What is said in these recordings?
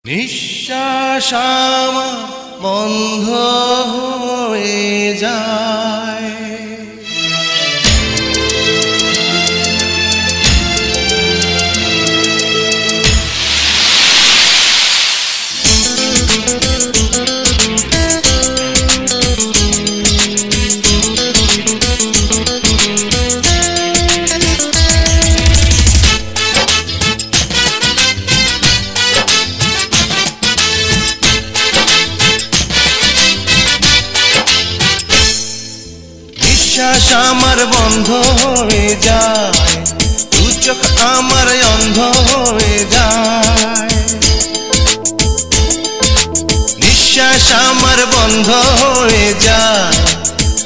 নিঃশ্বাস আমার বন্ধ হয়ে যায়। নিঃশ্বাস আমার বন্ধ হয়ে যায়, দু চোখ আমার অন্ধ হয়ে যায়। নিঃশ্বাস আমার বন্ধ হয়ে যায়,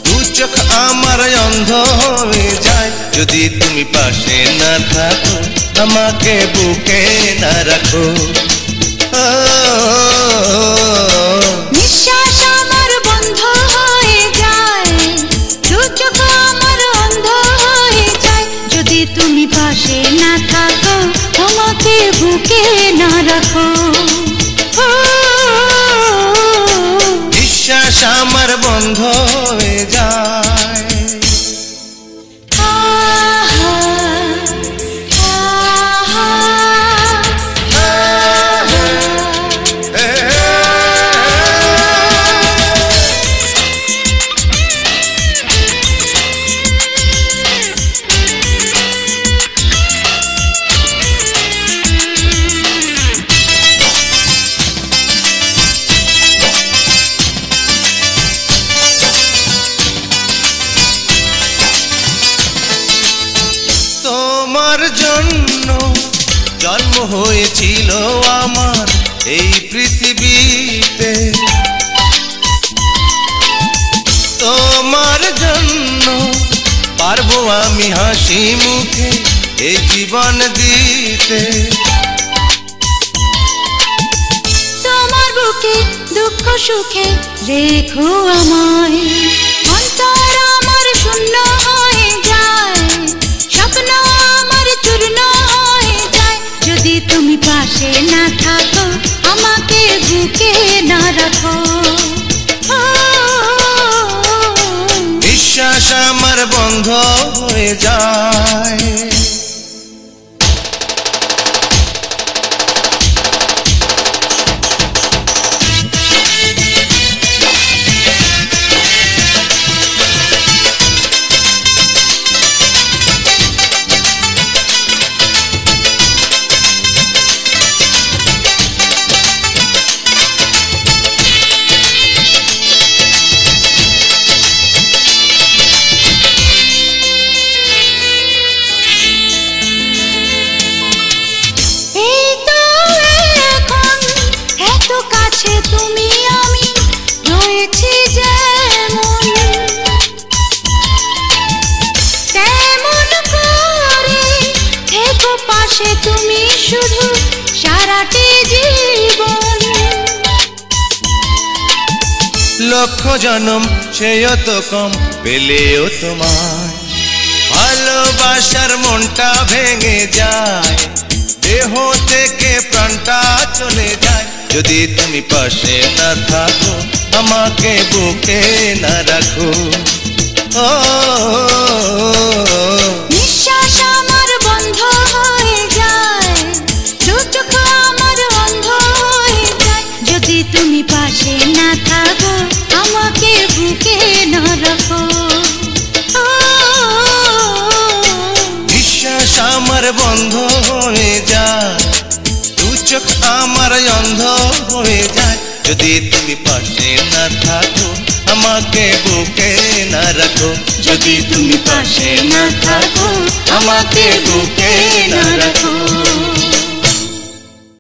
দু চোখ আমার অন্ধ হয়ে যায়। যদি তুমি পাশে না থাকো, আমাকে বুকে না রাখো। নিঃশ্বাস আমার বন্ধ হয়ে যায়, দু চোখ আমার অন্ধ হয়ে যায়। যদি তুমি পাশে না থাকো, আমাকে বুকে না রাখো। নিঃশ্বাস আমার বন্ধ হয়ে যায়। তোমার জন্য জন্ম হয়েছিল আমার এই পৃথিবীতে, তোমার জন্য পারবো আমি হাসি মুখে এই জীবন দিতে। তোমার বুকে দুঃখ সুখে রেখো আমায়, অন্তর আমার শূন্য হয়ে যায়, স্বপ্ন আমার চূর্ণ হয়ে যায়। যদি তুমি পাশে না থাকো, আমাকে বুকে না রাখো। নিঃশ্বাস আমার বন্ধ হয়ে যায়। তুমি আমি রয়েছি যেমন, তেমন করে থেকো পাশে তুমি শুধু সারাটি জীবন। লক্ষ জনম সেও তো কম পেলেও তোমায়, ভালোবাসার মনটা ভেঙে যায়, দেহ থেকে প্রাণটা চলে যায়। যদি তুমি পাশে না থাকো, আমাকে বুকে না রাখো। নিঃশ্বাস আমার বন্ধ হয়ে যায়, দু চোখ আমার অন্ধ হয়ে যায়। যদি তুমি পাশে না থাকো, আমাকে বুকে না রাখো। নিঃশ্বাস আমার বন্ধ হয়ে যায়, দু চোখ আমার অন্ধ হয়ে যায়। যদি তুমি পাশে না থাকো, আমাকে বুকে না রাখো। যদি তুমি পাশে না থাকো, আমাকে বুকে না রাখো।